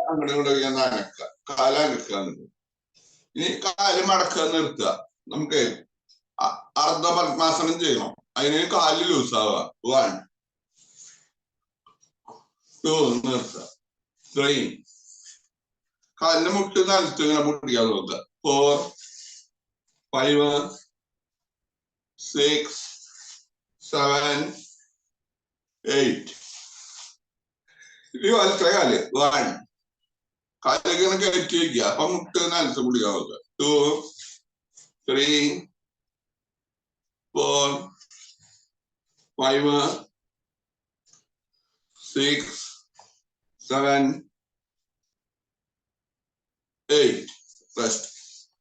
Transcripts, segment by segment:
അങ്ങോട്ട് ഇങ്ങോട്ട് നനക്കുക, കാലനക്കുക. ഇനി കാല് മടക്കുക, നിർത്തുക. നമുക്ക് അർദ്ധ പത്മാസനം ചെയ്യണം. അതിന് കാല് ലൂസാവുക. 1 2 നിർത്തുക. 3 കാലിന്റെ മുട്ട് നിലത്ത് ഇങ്ങനെ പൊട്ടിക്കാതെ നോക്കുക. 4 5 6 7 8 ഇനി വലത്തെ കാല് 1 കാലിലേക്ക് ഇങ്ങനെ കയറ്റി വയ്ക്കുക. അപ്പൊ മുട്ട് നിലത്ത് പൊടിക്കാൻ നോക്കുക. 2 3 4 5 6 7 8 റെസ്റ്റ്.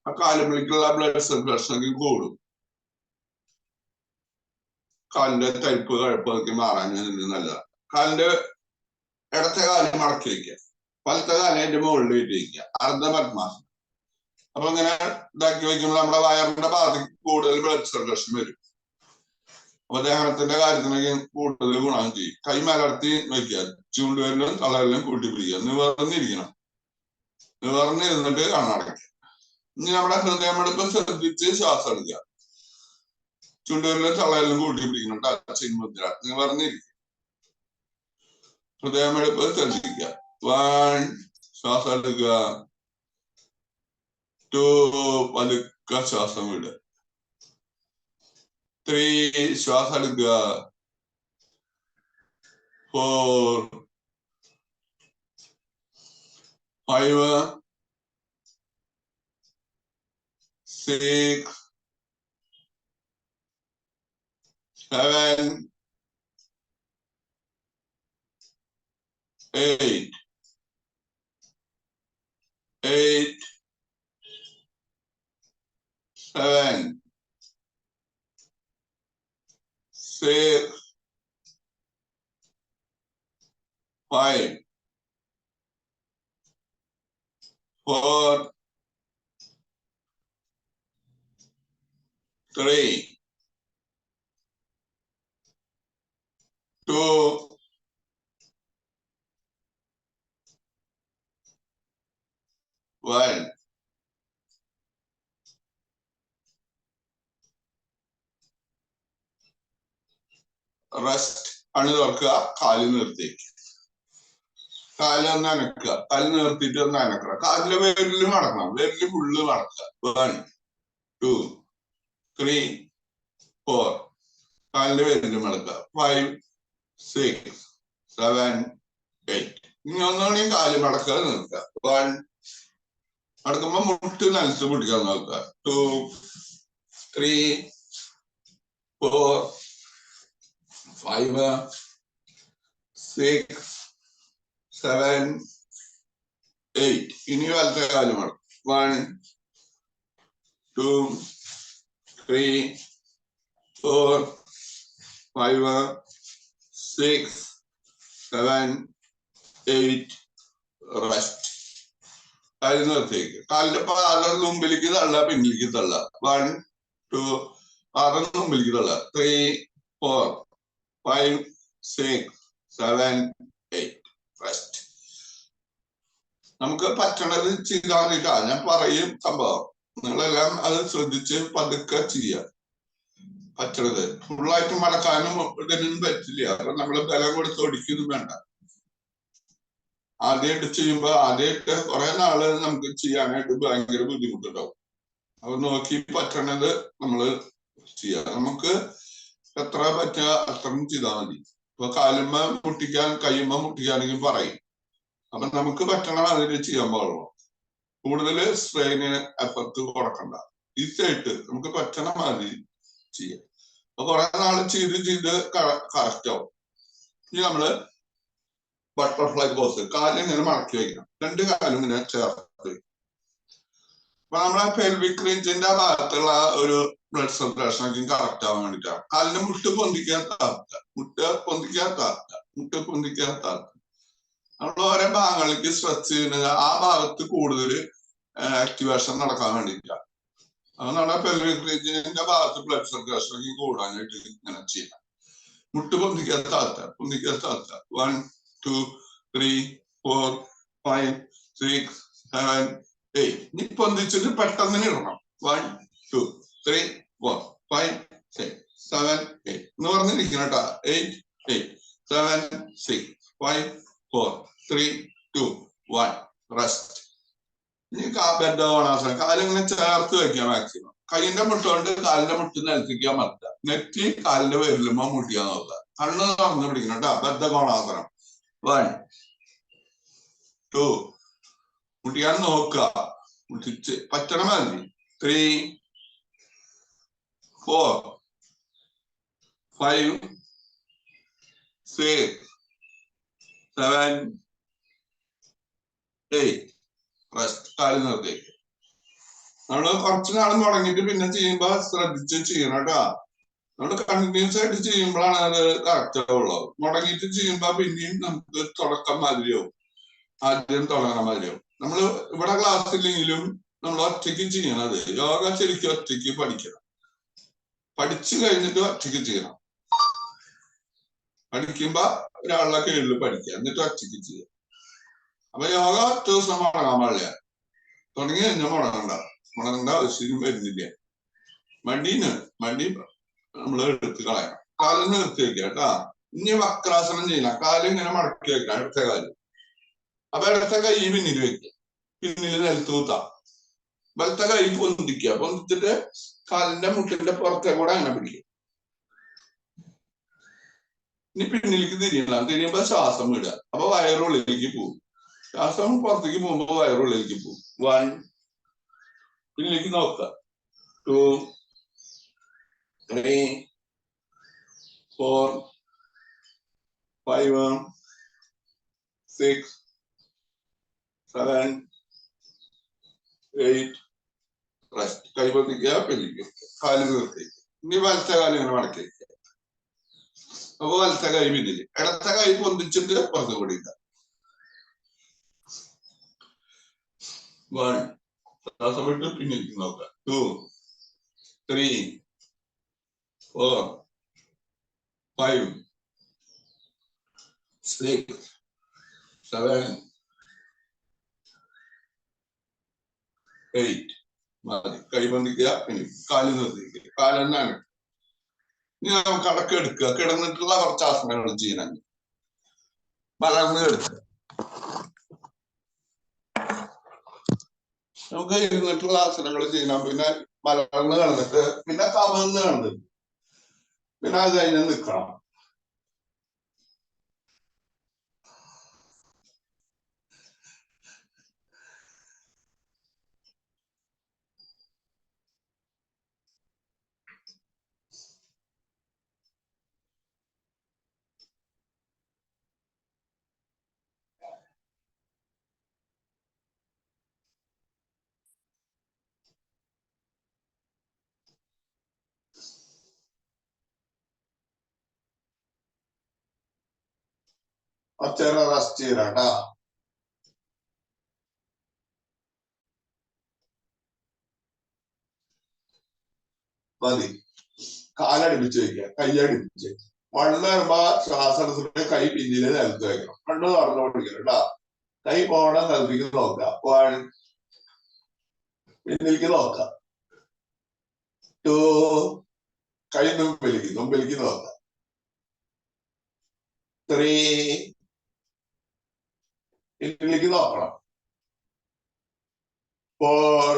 ആ കാലുകളിലേക്കുള്ള ബ്ലഡ് സർക്കുലേഷൻ കൂടും. കാലിന്റെ തരിപ്പ് കഴുപ്പൊക്കെ മാറാൻ നല്ല. കാലിന്റെ ഇടത്തെ കാലം മടക്കി വയ്ക്കുക, വലത്തെ കാലം അതിന്റെ മുകളിൽ വെച്ച് വയ്ക്കുക. അർദ്ധ പത്മാസനം. അപ്പൊ ഇങ്ങനെ ഇതാക്കി വയ്ക്കുമ്പോൾ നമ്മുടെ വയറിന്റെ ഭാഗത്തേക്ക് കൂടുതൽ ബ്ലഡ് സർക്കുലേഷൻ വരും. അപ്പൊ ദഹനത്തിന്റെ കാര്യത്തിനൊക്കെ കൂടുതൽ ഗുണം ചെയ്യും. കൈ മലർത്തി വയ്ക്കുക, ചൂണ്ടുവരലും തളരലും കൂട്ടിപ്പിടിക്കുക. നിവർന്നിരിക്കണം. നിവർന്നിരുന്നിട്ട് കണ്ണടയ്ക്കുക. ഇനി നമ്മുടെ ഹൃദയമെടുപ്പ് ശ്രദ്ധിച്ച് ശ്വാസം എടുക്കുക. ചുണ്ടുവരലും തളരലും കൂട്ടിപ്പിടിക്കണം. ടച്ചിങ് മുദ്ര. നിവർന്നിരിക്കുക. ഹൃദയമെടുപ്പ് ശ്രദ്ധിക്കുക. 1 ശ്വാസം എടുക്കുക. 2 പതുക്കെ ശ്വാസം വിടുക. 3 ശ്വാസം എടുക്കുക. 4 5 6 7 8 7 6 5 4 3 2 1 റെസ്റ്റ്. കണ്ണു തുറക്കുക. കാല് നിർത്തിയേക്ക്. കാല് ഒന്ന് അനക്കുക. കാല് നിർത്തിയിട്ട് ഒന്ന് അനക്കുക. കാലിന്റെ വിരല് മടക്കണം. വിരല് ഫുള്ള് മടക്കുക. 1 2 3 4 കാലിന്റെ വിരല് മടക്കുക. 5 6 7 8 ഇനി ഒന്നുകൂടി കാല് മടക്കുക. നിർത്തുക. 1 മടക്കുമ്പോ മുട്ട് നിലത്ത് പിടിക്കാൻ നോക്കുക. 2 3 4 5 6 7 8 ഇനി വലത്തെ കാല് മടക്കും. 1 2 3 4 5 6 7 8 റെസ്റ്റ്. കാല് നിർത്തിയേക്ക്. കാലിന്റെ പാദം മുമ്പിലേക്ക് തള്ള, പിന്നിലേക്ക് തള്ള. 1 2 പാദം മുമ്പിലേക്ക് തള്ള. 3 4 5 6 7 8 റെസ്റ്റ്. നമുക്ക് പറ്റണത് ചെയ്താൽ മതിട്ടാ. ഞാൻ പറയും സംഭവം, നിങ്ങളെല്ലാം അത് ശ്രദ്ധിച്ച് പതുക്കെ ചെയ്യുക. പറ്റണത് ഫുള്ളായിട്ട് മടക്കാനും ഇതിനൊന്നും പറ്റില്ല. അപ്പൊ നമ്മള് ബലം കൊടുത്ത് ഒടിക്കൊന്നും വേണ്ട. ആദ്യമായിട്ട് ചെയ്യുമ്പോ ആദ്യമായിട്ട് കുറെ നാള് നമുക്ക് ചെയ്യാനായിട്ട് ഭയങ്കര ബുദ്ധിമുട്ടുണ്ടാവും. അപ്പൊ നോക്കി പറ്റണത് നമ്മള് ചെയ്യാം. നമുക്ക് എത്ര പറ്റുക അത്രയും ചെയ്താൽ മതി. ഇപ്പൊ കാലുമ്മ മുട്ടിക്കാൻ കയ്യുമ്മ മുട്ടിക്കാനെങ്കിൽ പറയും. അപ്പൊ നമുക്ക് പറ്റണ അതിന് ചെയ്യാൻ പാടുള്ളൂ. കൂടുതൽ സ്ട്രെയിന് എഫർട്ട് കൊടുക്കണ്ട. ഈസിയായിട്ട് നമുക്ക് പറ്റണ മാതിരി ചെയ്യാം. അപ്പൊ കുറെ നാള് ചെയ്ത് കറക്റ്റ് ആവും. ഇനി നമ്മള് ബട്ടർഫ്ലൈ പോസ്. കാല് ഇങ്ങനെ മടക്കി വയ്ക്കണം. 2 കാലും ഇങ്ങനെ ചേർത്ത്. അപ്പൊ നമ്മളെ പെൽവിക് റീജിയന്റെ ഭാഗത്തുള്ള ഒരു ബ്ലഡ് സർക്കുലേഷൻ കറക്റ്റ് ആവാൻ വേണ്ടിയിട്ടാണ്. കാലിന്റെ മുട്ട് പൊന്തിക്കാൻ താഴ്ത്തുക. മുട്ട് പൊന്തിക്കാൻ താഴ്ത്തുക. നമ്മൾ ഓരോ ഭാഗങ്ങളിലേക്ക് സ്ട്രെച്ച് ചെയ്യുന്നത് ആ ഭാഗത്ത് കൂടുതൽ ആക്ടിവേഷൻ നടക്കാൻ വേണ്ടിയിട്ടാണ്. അത് നമ്മുടെ പെൽവിക് റീജിയന്റെ ഭാഗത്ത് ബ്ലഡ് സർക്കുലേഷൻ കൂടാനായിട്ട് ഇങ്ങനെ ചെയ്യാം. മുട്ട് പൊന്തിക്കാൻ താഴ്ത്തുക. 1 2 3 4 5 6 7 8. ഇനി പൊന്തിച്ചിട്ട് പെട്ടെന്ന് ഇടണം. 1 2 3 4 5 6 7 8 എന്ന് പറഞ്ഞിരിക്കണം കേട്ടോ. 8 8 7 6 5 4 3 2 1 റെസ്റ്റ്. ഇനി ബദ്ധകോണാസനം. കാലിങ്ങനെ ചേർത്ത് വെക്കാം മാക്സിമം. കൈയിന്റെ മുട്ടുകൊണ്ട് കാലിന്റെ മുട്ട് നിലത്തിക്കാൻ പറ്റുക. നെറ്റി കാലിന്റെ വിരലുമ്പോ മുട്ടിക്കാൻ നോക്കുക. കണ്ണ് തുറന്ന് പിടിക്കണം കേട്ടോ. ബദ്ധകോണാസനം. 1 2 മുട്ടിക്കാൻ നോക്കുക. മുട്ടിച്ച് പറ്റണ മതി. 3 4 5 6 7 8 റെസ്റ്റ്. കാല് നിർത്തേക്ക്. നമ്മള് കുറച്ച് നാൾ മുടങ്ങിയിട്ട് പിന്നെ ചെയ്യുമ്പോ ശ്രദ്ധിച്ച് ചെയ്യണം കേട്ടോ. നമ്മള് കണ്ടിന്യൂസ് ആയിട്ട് ചെയ്യുമ്പോഴാണ് അത് കറക്റ്റ് ആവുള്ളത്. മുടങ്ങിയിട്ട് ചെയ്യുമ്പോ പിന്നെയും നമുക്ക് തുടക്കം മാതിരിയാവും. ആദ്യം തുടങ്ങണ മാതിരിയാവും. നമ്മള് ഇവിടെ ക്ലാസ്സിലെങ്കിലും നമ്മൾ ഒറ്റയ്ക്ക് ചെയ്യണത്. യോഗ ശരിക്കും ഒറ്റയ്ക്ക് പഠിക്കണം. പഠിച്ചു കഴിഞ്ഞിട്ട് ഒറ്റയ്ക്ക് ചെയ്യണം. പഠിക്കുമ്പോ ഒരാളുടെ കീഴിൽ പഠിക്കുക, എന്നിട്ട് ഒറ്റയ്ക്ക് ചെയ്യുക. അപ്പൊ യോഗ ഒറ്റ ദിവസം മുടങ്ങാൻ പാടില്ല. തുടങ്ങി കഴിഞ്ഞാൽ മുടങ്ങേണ്ട ആവശ്യം വരുന്നില്ല. മടി നമ്മൾ എടുത്ത് കളയണം. കാലിൽ നിർത്തി വെക്കുക കേട്ടാ. ഇനി വക്രാസനം ചെയ്യണം. കാല് ഇങ്ങനെ മടക്കി വെക്കണം. ഇടത്തെ കാല്. അപ്പൊ ഇടത്തെ കൈ പിന്നിൽ വെക്കുക. പിന്നിൽ നിലത്ത് കൂത്താം. വലത്തെ കൈ പൊന്തിക്കുക. പൊന്തിച്ചിട്ട് കാലിന്റെ മുട്ടിന്റെ പുറത്തെ കൂടെ അങ്ങനെ പിടിക്കും. ഇനി പിന്നിലേക്ക് തിരിയണം. തിരിയുമ്പോ ശ്വാസം വിടുക. അപ്പൊ വയറുള്ളിലേക്ക് പോകും. ശ്വാസം പുറത്തേക്ക് പോകുമ്പോ വയറുള്ളിലേക്ക് പോകും. 1 പിന്നിലേക്ക് നോക്കുക. 2 3 4 5 6 7 8 റെസ്റ്റ്. കൈ പൊന്തിക്കുക. പിന്നിലേക്ക് കാല് നിർത്തേക്ക്. ഇനി വലത്തെ കാലം ഇങ്ങനെ മടക്കി വയ്ക്കുക. അപ്പൊ വലത്തെ കൈ പിന്നില്. ഇടത്തെ കൈ പൊന്തിച്ചിട്ട് പുറത്ത് പിടിക്കുക. 1 ശ്വാസം വിട്ട് പിന്നിലേക്ക് നോക്കുക. 2 3 4 5 6 7 8 മതി. കൈ പൊന്തിക്കുക. പിന്നെ കാല് നിർത്തിക്കുക. കാലെന്നാണ്. ഇനി നമുക്ക് അടക്കം എടുക്കുക. കിടന്നിട്ടുള്ള കുറച്ച് ആസനങ്ങൾ ചെയ്യണം. മലർന്ന് കിടക്കുക. നമുക്ക് ഇരുന്നിട്ടുള്ള ആസനങ്ങൾ ചെയ്യണം. പിന്നെ മലർന്ന് കിടന്നിട്ട് പിന്നെ കമന്ന് കിടന്നിട്ട് പിന്നെ അത് കഴിഞ്ഞ് നിൽക്കണം. കുറച്ചേരം റെസ്റ്റ് ചെയ്യണം കേട്ടാ. മതി. കാലടിപ്പിച്ച് വയ്ക്കുക. കൈയടിപ്പിച്ച് മണ്ണ് വരുമ്പോ ശ്വാസം എടുത്തിട്ട് കൈ പിന്നില് നിലത്ത് വയ്ക്കണം. കണ്ണ് തുറന്നു പിടിക്കണം കേട്ടാ. കൈ പോണ നിലത്തേക്ക് നോക്കുക. 1 പിന്നിലേക്ക് നോക്കുക. 2 കൈ മുമ്പിലേക്ക് നോക്കുക. 3 പിന്നിലേക്ക് നോക്കണം. 4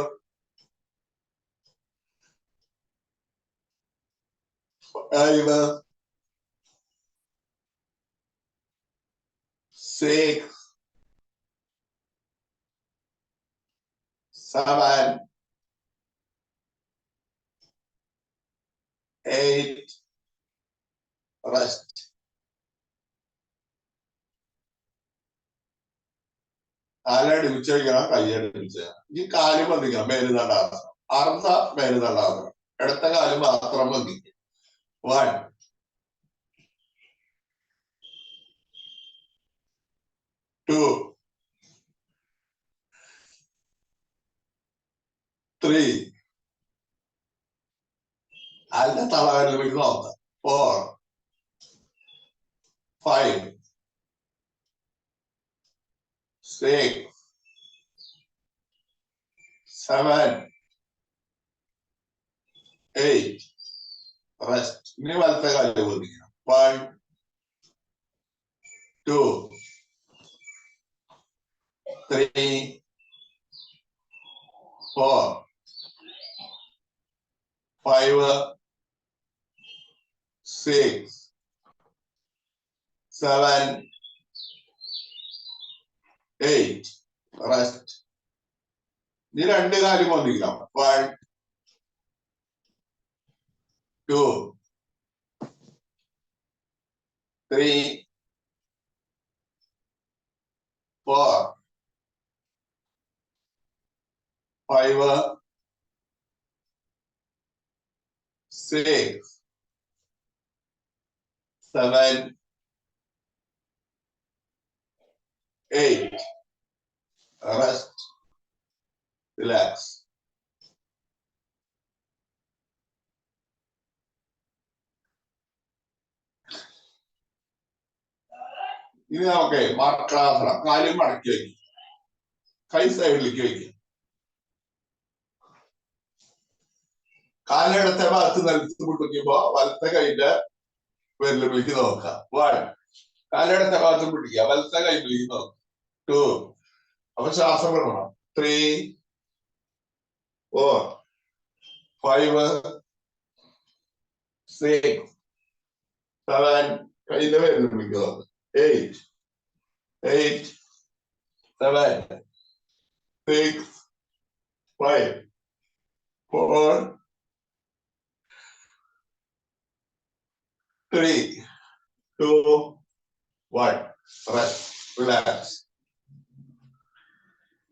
5 6 7 8 റെസ്റ്റ്. കാലടിപ്പിച്ച് വയ്ക്കണം. കൈയടിപ്പിച്ച് ഈ കാല് ബന്ധിക്കണം. മേലുതണ്ടാസനം. അർദ്ധ മേലുതണ്ടാസനം. ഇടത്ത കാല് മാത്രം ബന്ധിക്കും. 1 2 3 അതിന്റെ തളവിലേക്ക് നോക്കാം. 4 5 6 7 8 റെസ്റ്റ്. ഇനി വലത്തെ കാല് പൊന്തിക്കണം. 1 2 3 4 5 6 7 8 റെസ്റ്റ്. ഇനി രണ്ട് കാലും പൊന്തിക്കണം. 1 2 3 4 5 6 7 8 റെസ്റ്റ്. റിലാക്സ്. ഇനി നമുക്ക് മർക്കടാസനം. കാലും മടക്കി വയ്ക്കും, കൈ സൈഡിലേക്ക് വയ്ക്കും. കാലിടത്തെ ഭാഗത്ത് നിലത്ത് പിടിക്കുമ്പോ വലത്തെ കൈന്റെ വിരലിലേക്ക് നോക്കുക. 1 കാലിടത്തെ ഭാഗത്ത് പിടിക്കുക, വലത്തെ കൈയിലേക്ക് നോക്കുക. 2 അപ്പൊ ശ്വാസം വിടണം. 3 4 5 6 7 കൈന്റെ വിരലിലേക്ക് നോക്കുക. 8 7 6 5 4 3 2 1 റെസ്റ്റ്. റിലാക്സ്.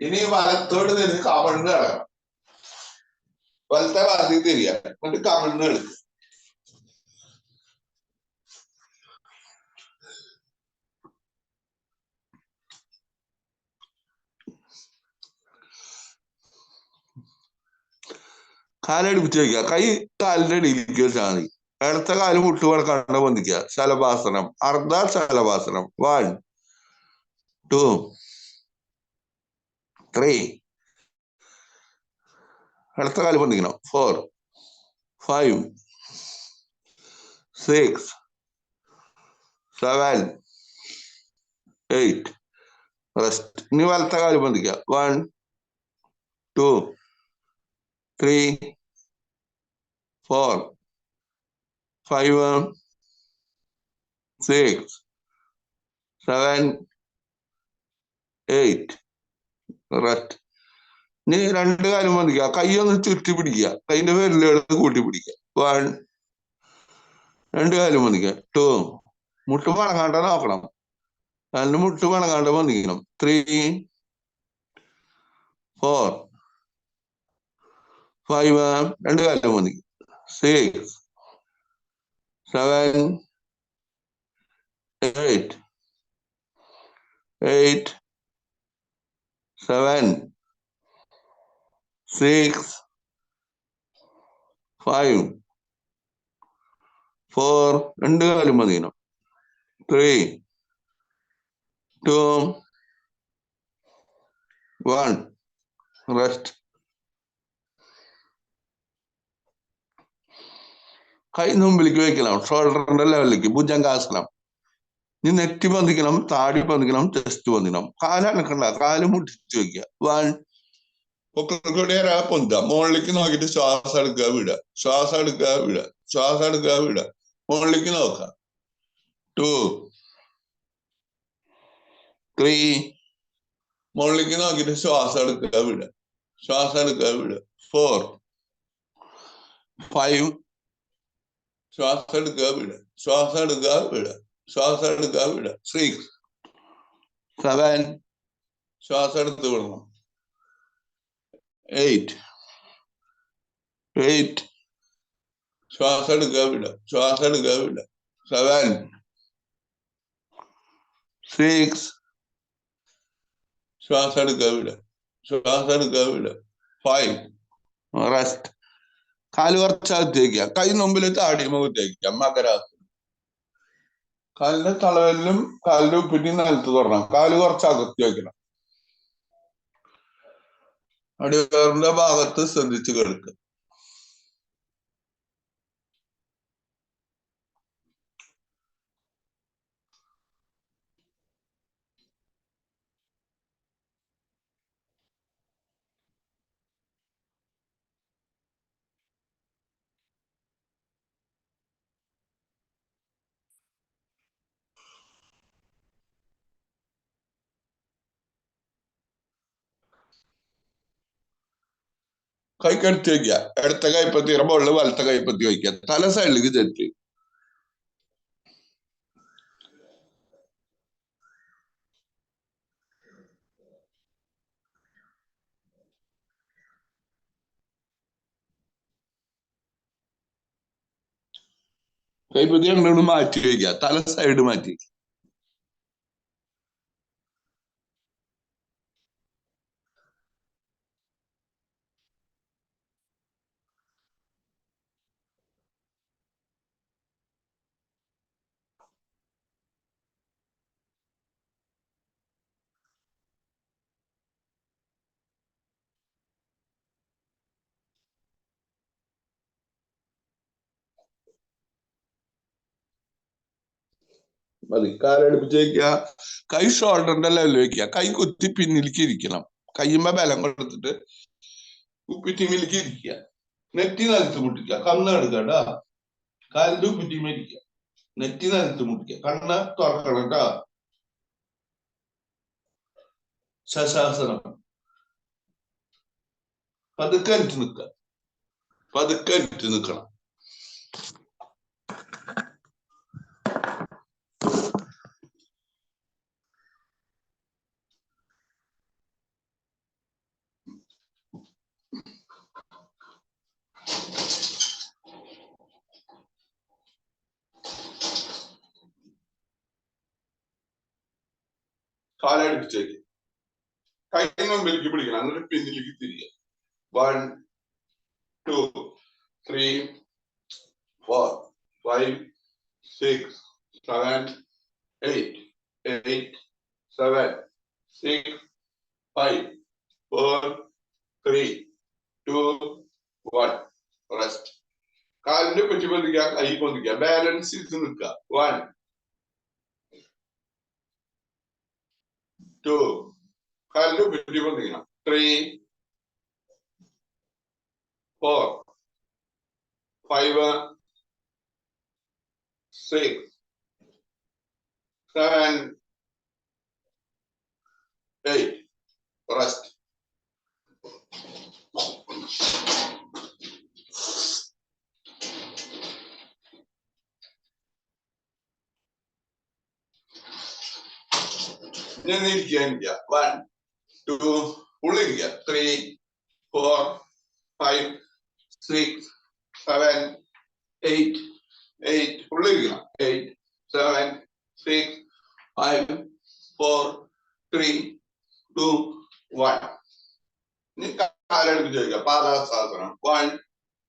ഇനി വലത്തോട് തിരിഞ്ഞ് കമിഴ്ന്ന് കിടക്കണം. വലത്തെ ഭാഗത്തേക്ക് തിരിയാ, എന്നിട്ട് കമിഴ്ന്ന് എടുക്കുക. കാലടിപ്പിച്ച് വയ്ക്കുക. കൈ കാലിന്റെ അടിയിലേക്ക് വെച്ചാൽ മതി. ഇടത്തെ കാല് മുട്ട് കിടക്കാണ്ട് പൊന്തിക്കുക. ശലഭാസനം, അർദ്ധ ശലഭാസനം. 1 2 3 ഇടത്തെ കാല് പൊന്തിക്കണം. 4 5 6 7 8 റെസ്റ്റ്. ഇനി വലത്തെ കാല് പൊന്തിക്കുക. 1 2 3 4 5 6 7 8 റെസ്റ്റ്. ഇനി രണ്ട് കാലും പൊന്തിക്കുക. കൈ ഒന്ന് ചുറ്റി പിടിക്കുക, കൈന്റെ വിരലുകൾ കൂട്ടി പിടിക്കുക. 1 രണ്ട് കാലും പൊന്തിക്കുക. 2 മുട്ട് മടങ്ങാണ്ട് നോക്കണം, കാലിന് മുട്ട് മടങ്ങാണ്ട് പൊന്തിക്കണം. 3 4 5 രണ്ട് കാലും പൊന്തിക്കുക. 6 7 8 7 6 5 4 രണ്ട് കാലും പൊന്തിക്കണം. 3 2 1 റെസ്റ്റ്. കൈ മുമ്പിലേക്ക് വെക്കണം, ഷോൾഡറിന്റെ ലെവലിലേക്ക്. ഭുജംഗാസനം. ഇനി നെറ്റി പൊന്തിക്കണം, താടി പൊന്തിക്കണം, ചെസ്റ്റ് പൊന്തിക്കണം. കാലനക്കണ്ട, കാല് മുട്ടിച്ച് വെക്കുക. 1 പൊക്കക്കൂടെ പൊന്തുക. മുകളിലേക്ക് നോക്കിയിട്ട് ശ്വാസം എടുക്കുക, വിടുക. ശ്വാസം എടുക്കുക, വിടുക. ശ്വാസം എടുക്കുക, വിടുക. മുകളിലേക്ക് നോക്കുക. 2 3 മുകളിലേക്ക് നോക്കിയിട്ട് ശ്വാസം എടുക്കുക, വിടുക. ശ്വാസം എടുക്കുക, വിടുക. 4 5 ശ്വാസം എടുക്കുക, വിടുക. ശ്വാസം എടുക്കുക, വിടുക. ശ്വാസം എടുക്കുക, വിടുക. 6 7 ശ്വാസം എടുത്ത് വിടണം. 8 ശ്വാസം എടുക്കുക, വിടുക. ശ്വാസം എടുക്കുക, വിടുക. 7 6 ശ്വാസം എടുക്കുക, വിടുക. ശ്വാസം എടുക്കുക, വിടുക. 5 റെസ്റ്റ്. കാല് കുറച്ചകത്ത് വയ്ക്കുക, കൈ മുമ്പിൽ താടി മുഖത്ത് വയ്ക്കുക. മകരാസനം. കാലിന്റെ തളവിലും കാലിന്റെ ഉപ്പിട്ടി നിലത്ത് തുടരണം. കാല് കുറച്ച് അകത്തി വയ്ക്കണം. അടിവയറിന്റെ ഭാഗത്ത് ശ്രദ്ധിച്ച് കിടക്കുക. കൈക്കടുത്ത് വയ്ക്കുക. ഇടത്തെ കൈപ്പത്തിയുടെ മുകളിൽ വലത്തെ കൈപ്പത്തി വയ്ക്കുക. തല സൈഡിലേക്ക് തെറ്റി. കൈപ്പത്തി അങ്ങോട്ട് മാറ്റി വയ്ക്കുക. തല സൈഡ് മാറ്റി. മതി. കാലടുപ്പിച്ച് വയ്ക്കുക. കൈ ഷോൾഡറിന്റെ ലെവലിൽ വെക്കുക. കൈ കുത്തി പിന്നിലേക്ക് ഇരിക്കണം. കയ്യുമ്പോ ബലം കൊടുത്തിട്ട് ഉപ്പിറ്റിമിലേക്ക് ഇരിക്കുക. നെറ്റി നിലത്ത് മുട്ടിക്കുക. കണ്ണ് എടുക്കണ്ട. കാലിന്റെ ഉപ്പിറ്റിമ ഇരിക്കുക. നെറ്റി നിലത്ത് മുട്ടിക്കുക. കണ്ണ് തുറക്കണം കേട്ടോ. ശശാസനം. പതുക്കെ അനിറ്റ് നിൽക്കുക. പതുക്കെ അനിറ്റ് നിൽക്കണം. കാലടിപ്പിച്ചേക്ക്. കൈ മുമ്പിലേക്ക് പിടിക്കണം. എന്നിട്ട് പിന്നിലേക്ക് തിരിയുക. 1 2 3 4 5 6 7 8 8 7 6 5 4 3 2 1 റെസ്റ്റ്. കാലിന്റെ പറ്റി പൊന്തിക്കുക. കൈ പൊന്തിക്കുക. ബാലൻസ് ചെയ്ത് നിൽക്കുക. 1 2 കാലിന്റെ പറ്റി പൊന്തിക്കണം. 3 4 5 6 7 8 റെസ്റ്റ്. ഞാൻ ഇരിക്കുക. 1 2 ഉള്ളിരിക്കുക. 3 4 5 6 7 8 8 ഉള്ളിരിക്കണം. 8 7 6 5 4 3 2 1. ഇനി കാലടുപ്പിച്ച് വയ്ക്കുക. പാദാസാസനം. 1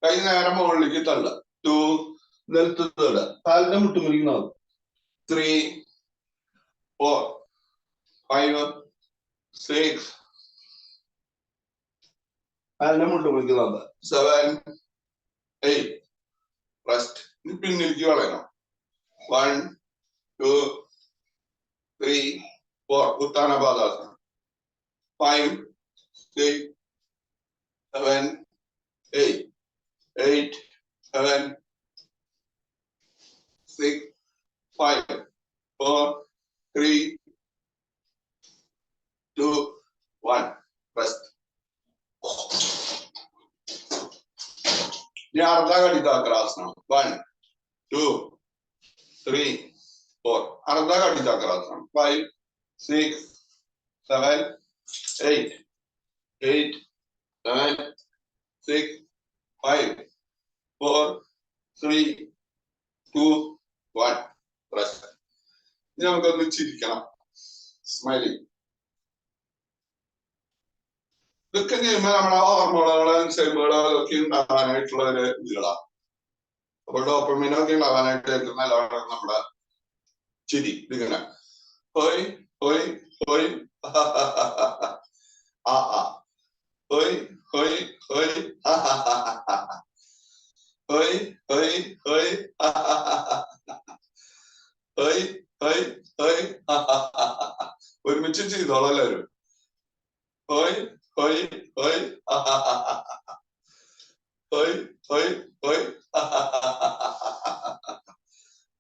കൈ നേരെ മുകളിലേക്ക് തള്ളുക. 2 നിലത്ത് തള്ളുക. കാലിന്റെ മുട്ടുമുറിക്കണം. 3 4 5 6 കാലിന്റെ മുട്ടുമുറിക്കുന്നത്. 7 8 റെസ്റ്റ്. ഇനി പിന്നിലേക്ക് വളരണം. 1 2 3 4 ഉത്താന പാദാസനം. 5 6 7 8 8 7 6 5 4 3 2 1 റെസ്റ്റ്. ഇനി അർദ്ധഘടിതാക്രാസനം. 1 2 3 4 അർദ്ധഘടിതാക്രാസനം. 5 6 7 8 8 7 6 5 4 3 2 1 റെസ്റ്റ്. ഇനി നമുക്കൊന്ന് ചിരിക്കണം. സ്മൈലിംഗ്. ഇതൊക്കെ ചെയ്യുമ്പോൾ നമ്മുടെ ഹോർമോണുകള് എൻസൈമുകളൊക്കെ ഉണ്ടാകാനായിട്ടുള്ള ഒരു ഇതുകളാണ്. അപ്പൊ ഡോപ്പമിനൊക്കെ ഉണ്ടാകാനായിട്ട് ഏറ്റവും നല്ലതാണ് നമ്മുടെ ചിരി. ഇതിങ്ങനെ ഹോയ് ഹോയ് ഹോയ് ആ ആ ഹോയ് ഒരുമിച്ച് ചെയ്തോളാം എല്ലാവരും. ഹോയ് ഹോയ് ഹോയ് ഹോയ് ഹോയ് ഹോയ്.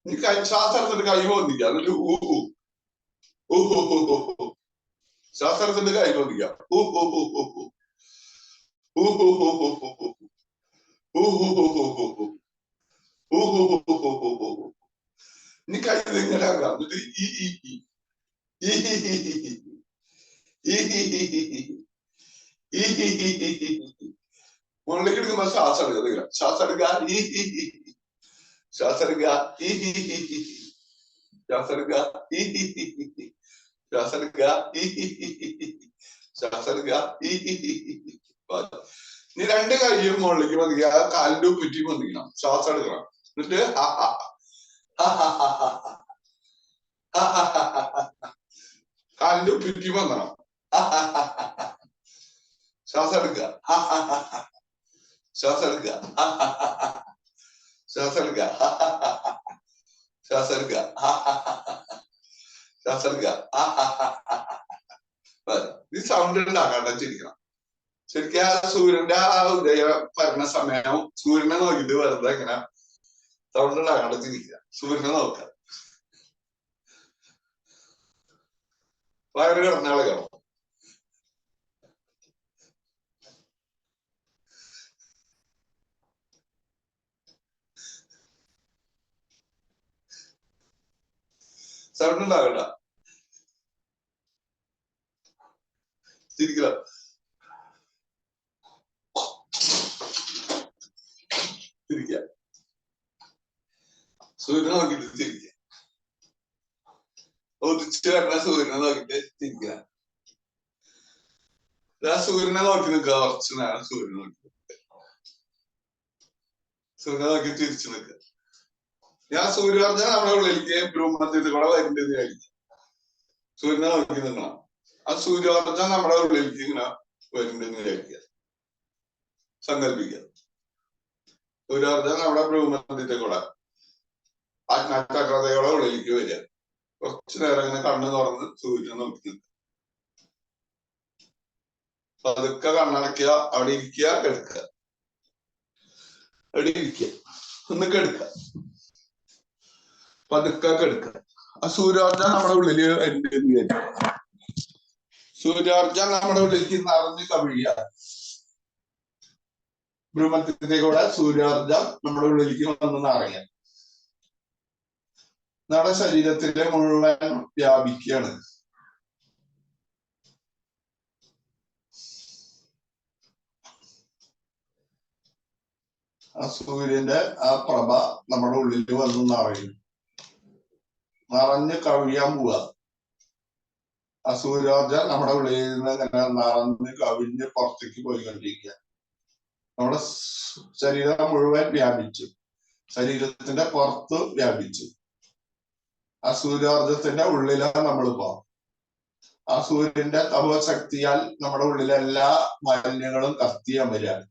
നീ ശ്വാസം എടുത്തിട്ട് കൈ പോന്നിക്ക, എന്നിട്ട് ശ്വാസം എടുത്തിട്ട് കൈ പോന്നിക്ക. നീ കൈ ഇങ്ങനെ ആക്കാം, എന്നിട്ട് മുകളിലേക്ക് എടുക്കുമ്പോ ശ്വാസം എടുക്കുക, ശ്വാസം എടുക്കുക, ശ്വാസം എടുക്കുക, ശ്വാസം എടുക്കുക, ശ്വാസം എടുക്കുക, ശ്വാസം എടുക്കുക. നീ രണ്ട് കൈയും മുകളിലേക്ക് വന്നിക്കുക, കാലിന്റെ ഉപ്പിറ്റി വന്നിക്കണം, ശ്വാസം എടുക്കണം. എന്നിട്ട് കാലിന്റെ ഉപ്പിറ്റി വന്നണം. ശ്വാസം എടുക്കുക, ശ്വാസം എടുക്കുക, ശ്വാസം എടുക്കുക, ശ്വാസം എടുക്കുക, ശ്വാസം എടുക്കുക. ഈ സൗണ്ട് ഉണ്ടാക്കാണ്ട ചിരിക്കണം. ശരിക്കും ആ സൂര്യന്റെ ആ ഉദയ പറഞ്ഞ സമയം സൂര്യനെ നോക്കിയിട്ട് വെറുതെ ഇങ്ങനെ സൗണ്ട് ഉണ്ടാക്കാണ്ട ചിരിക്കുക. സൂര്യനെ നോക്കുക, വയറ് കിടന്ന ആളെ കാണും. സൗണ്ട് ഉണ്ടാകണ്ട, ചിരിക്കുക. ചിരിക്കുക, സൂര്യനെ നോക്കിയിട്ട് ചിരിക്കുക. ഉദിച്ചു വരുന്ന സൂര്യനെ നോക്കിയിട്ട് ചിരിക്കുക. സൂര്യനെ നോക്കി നിൽക്കുക കുറച്ചു നേരം. സൂര്യനെ നോക്കി തിരിച്ചു നിൽക്കുക. ഞാൻ സൂര്യോർജന നമ്മുടെ ഉള്ളിലേക്ക് ബ്രഹ്മത്തിൽ കൂടെ വരുന്നത് കഴിക്കും. സൂര്യനെ നോക്കി നിൽക്കണം. ആ സൂര്യോർജന നമ്മുടെ ഉള്ളിലേക്ക് ഇങ്ങനെ വരുന്നത് കഴിക്കുക, സങ്കല്പിക്കുക. സൂര്യോർജന നമ്മുടെ ബ്രഹ്മത്തിൽ കൂടെ ആത്മാചക്രതയുടെ ഉള്ളിലേക്ക് വരിക. കുറച്ചു നേരം ഇങ്ങനെ കണ്ണു തുറന്ന് സൂര്യനെ നോക്കി നിൽക്കുക. പതുക്കെ കണ്ണടയ്ക്കുക, അവിടെ ഇരിക്കുക, കിടക്കുക, അവിടെ ഇരിക്കുക, ഒന്ന് കിടക്കുക, പതുക്കെ കിടക്കുക. ആ സൂര്യോർജന നമ്മുടെ ഉള്ളില് സൂര്യോർജന നമ്മുടെ ഉള്ളിലേക്ക് നിറഞ്ഞു കവിയുക. ബ്രഹ്മത്തിന്റെ കൂടെ സൂര്യോർജം നമ്മുടെ ഉള്ളിലേക്ക് വന്ന് നിറയുക. നമ്മുടെ ശരീരത്തിലെ മുഴുവൻ വ്യാപിക്കുകയാണ്. ആ സൂര്യന്റെ ആ പ്രഭ നമ്മുടെ ഉള്ളിൽ വന്ന് നിറയും, നിറഞ്ഞ് കവിയാൻ പോവുക. ആ സൂര്യോർജം നമ്മുടെ ഉള്ളിൽ നിന്ന് ഇങ്ങനെ നിറഞ്ഞ് കവിഞ്ഞ് പുറത്തേക്ക് പോയിക്കൊണ്ടിരിക്കുക. നമ്മുടെ ശരീരം മുഴുവൻ വ്യാപിച്ചു, ശരീരത്തിന്റെ പുറത്ത് വ്യാപിച്ചു. ആ സൂര്യോർജത്തിന്റെ ഉള്ളിലാണ് നമ്മളിപ്പോ. ആ സൂര്യന്റെ തപോശക്തിയാൽ നമ്മുടെ ഉള്ളിലെ എല്ലാ മാലിന്യങ്ങളും കത്തിയമരാണ്.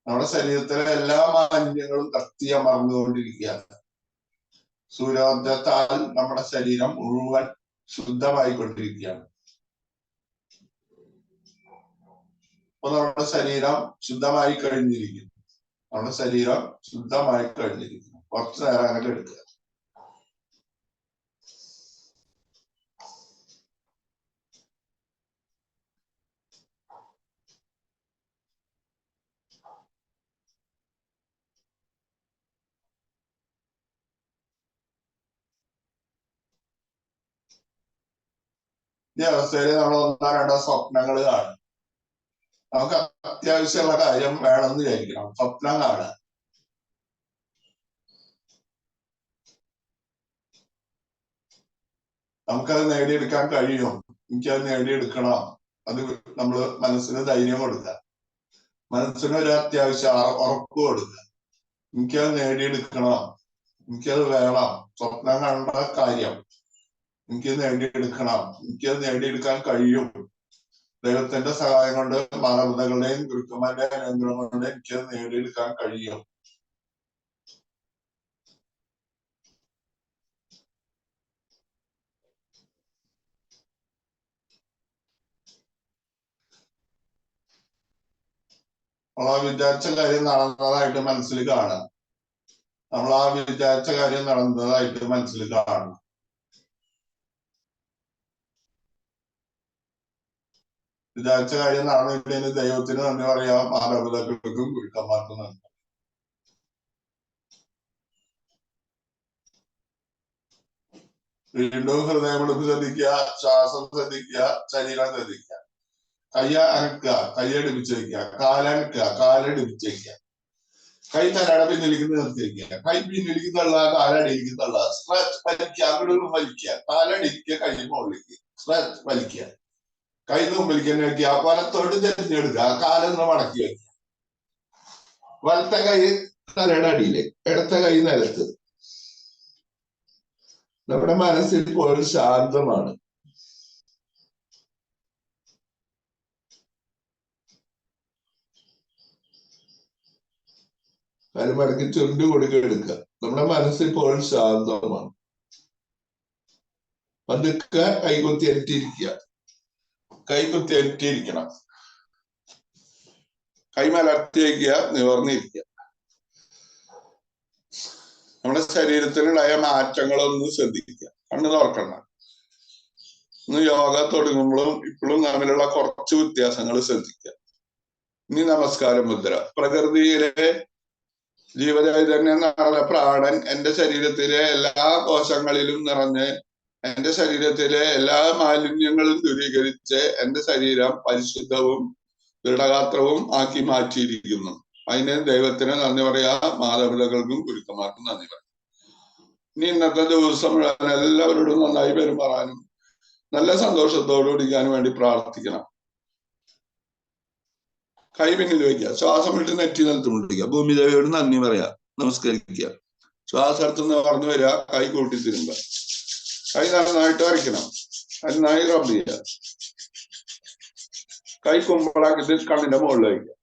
നമ്മുടെ ശരീരത്തിലെ എല്ലാ മാലിന്യങ്ങളും കത്തിയമർന്നുകൊണ്ടിരിക്കുകയാണ്. സൂര്യോർജത്താൽ നമ്മുടെ ശരീരം മുഴുവൻ ശുദ്ധമായിക്കൊണ്ടിരിക്കുകയാണ്. അപ്പൊ നമ്മുടെ ശരീരം ശുദ്ധമായി കഴിഞ്ഞിരിക്കുന്നു. നമ്മുടെ ശരീരം ശുദ്ധമായി കഴിഞ്ഞിരിക്കുന്നു. കുറച്ചു നേരം അങ്ങനെ എടുക്കുക. ഈ അവസ്ഥയിൽ നമ്മൾ ഒന്നോ രണ്ടോ സ്വപ്നങ്ങൾ കാണും. നമുക്ക് അത്യാവശ്യമുള്ള കാര്യം വേണമെന്ന് വിചാരിക്കണം, സ്വപ്നം കാണുക. നമുക്കത് നേടിയെടുക്കാൻ കഴിയും, എനിക്കത് നേടിയെടുക്കണം. അത് നമ്മള് മനസ്സിന് ധൈര്യം കൊടുക്കുക, മനസ്സിന് ഒരു അത്യാവശ്യം ഉറപ്പ് കൊടുക്കുക. എനിക്കത് നേടിയെടുക്കണം, എനിക്കത് വേണം. സ്വപ്നം കണ്ട കാര്യം എനിക്ക് നേടിയെടുക്കണം, എനിക്കത് നേടിയെടുക്കാൻ കഴിയും. ദൈവത്തിന്റെ സഹായം കൊണ്ട്, മാതാപിതാക്കളുടെയും ഗുരുക്കന്മാരുടെയും അനുഗ്രഹം കൊണ്ട് എനിക്കത് നേടിയെടുക്കാൻ കഴിയും. നമ്മൾ ആ വിചാരിച്ച കാര്യം നടന്നതായിട്ട് മനസ്സിൽ കാണുക. നമ്മൾ ആ വിചാരിച്ച കാര്യം നടന്നതായിട്ട് മനസ്സിൽ കാണുക. വിചാരിച്ച കാര്യം നടന്നിട്ടുണ്ടെങ്കിൽ ദൈവത്തിന് നന്ദി പറയാം, മാതാപിതാക്കൾക്കും ഗുരുക്കന്മാർക്കും നന്ദി. വീണ്ടും ഹൃദയമെടുപ്പ് ശ്രദ്ധിക്കുക, ശ്വാസം ശ്രദ്ധിക്കുക, ശരീരം ശ്രദ്ധിക്കുക. കയ്യ അനക്കുക, കയ്യടിപ്പിച്ച് വയ്ക്കുക, കാലനക്കുക, കാലടിപ്പിച്ച് വയ്ക്കുക. കൈ തലയുടെ പിന്നിലേക്ക് നിർത്തി വയ്ക്കുക, കൈ പിന്നിലേക്ക് തള്ളുക, കാലടിയിലേക്ക് തള്ളുക. സ്ട്രെച്ച് വലിക്കുക, അങ്ങോട്ട് വലിക്കുക, കാലടിക്കുക, കൈ മുകളിലേക്ക് സ്ട്രെച്ച് വലിക്കുക. കൈ മുമ്പിലേക്ക് തന്നെ വയ്ക്കുക, വലത്തോട്ട് തിരഞ്ഞെടുക്കുക, കാലൊന്ന് മടക്കി വയ്ക്കുക. വലത്തെ കൈ തലയുടെ അടിയില്, ഇടത്തെ കൈ നിലത്ത്. നമ്മുടെ മനസ്സ് ഇപ്പോൾ ശാന്തമാണ്. മടക്കി ചുരുണ്ട് കൊടുക്കുക. നമ്മുടെ മനസ്സ് ഇപ്പോൾ ശാന്തമാണ്. പതുക്കെ കൈകുത്തി അരറ്റിയിരിക്കുക. കൈകുത്തി അരറ്റിയിരിക്കണം. കൈ മലർത്തി വയ്ക്കുക, നിവർന്നിരിക്കുക. നമ്മുടെ ശരീരത്തിലുണ്ടായ മാറ്റങ്ങളൊന്നും ശ്രദ്ധിക്കുക. കണ്ണ് തുറക്കണം. ഇന്ന് യോഗ തുടങ്ങുമ്പോഴും ഇപ്പോഴും തമ്മിലുള്ള കുറച്ച് വ്യത്യാസങ്ങൾ ശ്രദ്ധിക്കുക. ഇനി നമസ്കാരം മുദ്ര. പ്രകൃതിയിലെ ജീവചൈതന്യം നടന്ന പ്രാണൻ എന്റെ ശരീരത്തിലെ എല്ലാ കോശങ്ങളിലും നിറഞ്ഞ് എന്റെ ശരീരത്തിലെ എല്ലാ മാലിന്യങ്ങളും ദൂരീകരിച്ച് എന്റെ ശരീരം പരിശുദ്ധവും ദൃഢഗാത്രവും ആക്കി മാറ്റിയിരിക്കുന്നു. അതിന് ദൈവത്തിന് നന്ദി പറയാ, മാതാപിതാക്കൾക്കും ഗുരുക്കന്മാർക്കും നന്ദി പറയാം. ഇനി ഇന്നത്തെ ദിവസം എല്ലാവരോടും നന്നായി പെരുമാറാനും നല്ല സന്തോഷത്തോടു ഇരിക്കാനും വേണ്ടി പ്രാർത്ഥിക്കണം. കൈ പിന്നിൽ വയ്ക്കുക, ശ്വാസം വിട്ട് നെറ്റി നിലത്ത് മുട്ടിക്കുക, ഭൂമി ദേവിയോട് നന്ദി പറയാ, നമസ്കരിക്കുക. ശ്വാസം എടുത്തുനിന്ന് പറഞ്ഞു വരിക, കൈ കൂട്ടി തിരുമ്പുക. കൈ നന്നായിട്ട് വരയ്ക്കണം, നന്നായി റബ്ബ് ചെയ്യുക. കൈ കുമ്പളാക്കിട്ട് കണ്ണിന്റെ മുകളിൽ വയ്ക്കുക.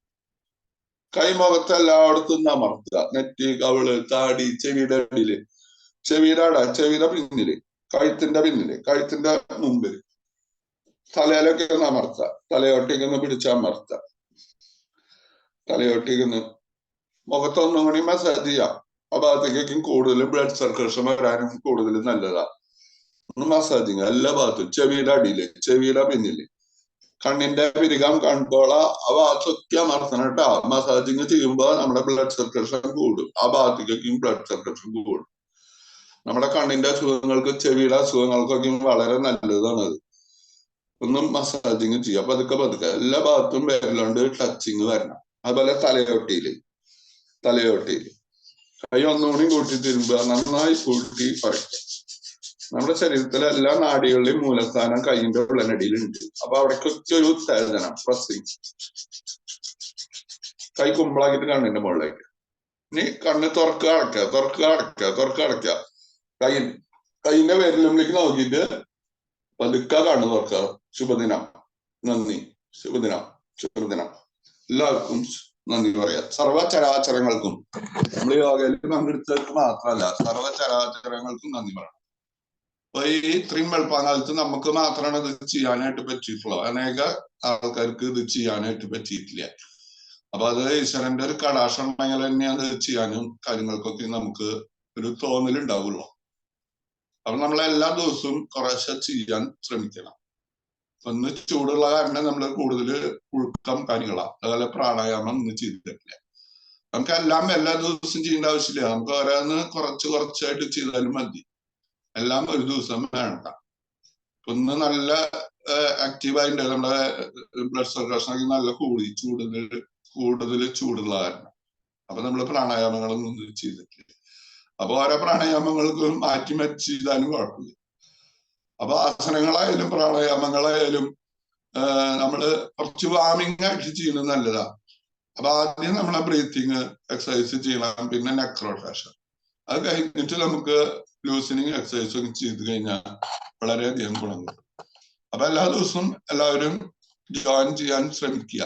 കൈ മുഖത്ത് എല്ലായിടത്തും അമർത്തുക. നെറ്റി, കവിള്, താടി, ചെവിയുടെ അടിയില്, ചെവിയുടെ അട, ചെവിയുടെ പിന്നില്, കഴുത്തിന്റെ പിന്നില്, കഴുത്തിന്റെ മുമ്പില്, തലയിലൊക്കെ ഒന്ന് അമർത്തുക. തലയോട്ടേക്ക് ഒന്ന് പിടിച്ചമർത്തുക. തലയോട്ടേക്ക് ഒന്ന് മുഖത്തൊന്നും കൂടി മസാജ് ചെയ്യാം. ആ ഭാഗത്തേക്കും കൂടുതൽ ബ്ലഡ് സർക്കുലേഷൻ വരാനും കൂടുതൽ നല്ലതാ. ഒന്ന് മസാജിങ് എല്ലാ ഭാഗത്തും. ചെവിയുടെ അടിയില്, ചെവിയുടെ പിന്നില്, കണ്ണിന്റെ പിരികം, കൺപോള, ആ ഭാഗത്തൊക്കെ അമർത്തണം കേട്ടോ. മസാജിങ് ചെയ്യുമ്പോ നമ്മുടെ ബ്ലഡ് സർക്കുലേഷൻ കൂടും. ആ ഭാഗത്തേക്കും ബ്ലഡ് സർക്കുലേഷൻ കൂടും. നമ്മുടെ കണ്ണിന്റെ അസുഖങ്ങൾക്ക്, ചെവിയുടെ അസുഖങ്ങൾക്കൊക്കെ വളരെ നല്ലതാണ് അത്. ഒന്നും മസാജിങ് ചെയ്യാം. പതുക്കെ പതുക്കെ എല്ലാ ഭാഗത്തും വിരലുകൊണ്ട് ടച്ചിങ് വരണം. അതുപോലെ തലയോട്ടിയില് കൈ ഒന്നുകൂടി കൂട്ടി തിരുമ്പുക, നന്നായി കൂട്ടി പറിക്കുക. നമ്മുടെ ശരീരത്തിലെ എല്ലാ നാടികളിലെയും മൂലസ്ഥാനം കൈയിന്റെ ഉള്ളനടിയിലുണ്ട്. അപ്പൊ അവിടേക്കൊക്കെ ഒരു ഉത്തേജനം, പ്രസ്സിങ്. കൈ കുമ്പളാക്കിട്ട് കണ്ണിന്റെ മുകളിലേക്ക്. ഇനി കണ്ണ് തുറക്കുക അടക്കുക. കൈയിന്റെ വിരലിലേക്ക് നോക്കിയിട്ട് പതുക്കെ കണ്ണ് തുറക്കുക. ശുഭദിനം, നന്ദി, ശുഭദിനം. എല്ലാവർക്കും നന്ദി പറയാം. സർവചരാചരങ്ങൾക്കും, നമ്മൾ യോഗയിൽ പങ്കെടുത്തവർക്ക് മാത്രമല്ല, സർവചരാചരങ്ങൾക്കും നന്ദി പറയാം. അപ്പൊ ഈ ഇത്രയും വെളുപ്പാങ്കാലത്ത് നമുക്ക് മാത്രമാണ് ഇത് ചെയ്യാനായിട്ട് പറ്റിയിട്ടുള്ളൂ. അനേക ആൾക്കാർക്ക് ഇത് ചെയ്യാനായിട്ട് പറ്റിയിട്ടില്ല. അപ്പൊ അത് ഈശ്വരന്റെ ഒരു കടാക്ഷം ഉണ്ടെങ്കിൽ തന്നെ അത് ചെയ്യാനും കാര്യങ്ങൾക്കൊക്കെ നമുക്ക് ഒരു തോന്നലുണ്ടാവുള്ളൂ. അപ്പൊ നമ്മൾ എല്ലാ ദിവസവും കുറേശ്ശെ ചെയ്യാൻ ശ്രമിക്കണം. ഒന്ന് ചൂടുള്ള കാരണം നമ്മൾ കൂടുതൽ പുഴുക്കം കാര്യങ്ങളാണ്. അതുപോലെ പ്രാണായാമം ഒന്നും ചെയ്തിട്ടില്ല. നമുക്ക് എല്ലാം എല്ലാ ദിവസവും ചെയ്യേണ്ട ആവശ്യമില്ല. നമുക്ക് ഓരോന്ന് കുറച്ചായിട്ട് ചെയ്താലും മതി. എല്ലാം ഒരു ദിവസം വേണ്ട. ഒന്ന് നല്ല ആക്റ്റീവായിട്ട് നമ്മുടെ ബ്ലഡ് സർക്കുലേഷൻ ഒക്കെ നല്ല കൂടുതൽ ചൂടുള്ള കാരണം. അപ്പൊ നമ്മൾ പ്രാണായാമങ്ങളൊന്നും ചെയ്തിട്ടില്ല. അപ്പൊ ഓരോ പ്രാണായാമങ്ങൾക്കും മാറ്റി ചെയ്താലും കുഴപ്പമില്ല. അപ്പൊ ആസനങ്ങളായാലും പ്രാണായാമങ്ങളായാലും നമ്മള് കുറച്ച് വാമിങ് ആയിട്ട് ചെയ്യുന്നത് നല്ലതാണ്. അപ്പൊ ആദ്യം നമ്മളെ ബ്രീത്തിങ് എക്സസൈസ് ചെയ്യണം, പിന്നെ നെക്ക് റൊട്ടേഷൻ. അത് കഴിഞ്ഞിട്ട് നമുക്ക് ലൂസനിങ് എക്സസൈസ് ഒക്കെ ചെയ്ത് കഴിഞ്ഞാൽ വളരെയധികം ഗുണം കിട്ടും. അപ്പൊ എല്ലാ ദിവസവും എല്ലാവരും ജോയിൻ ചെയ്യാൻ ശ്രമിക്കുക.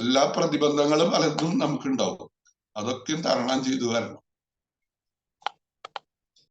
എല്ലാ പ്രതിബന്ധങ്ങളും പലതും നമുക്കുണ്ടാവും. അതൊക്കെയും തരണം ചെയ്തു വരണം.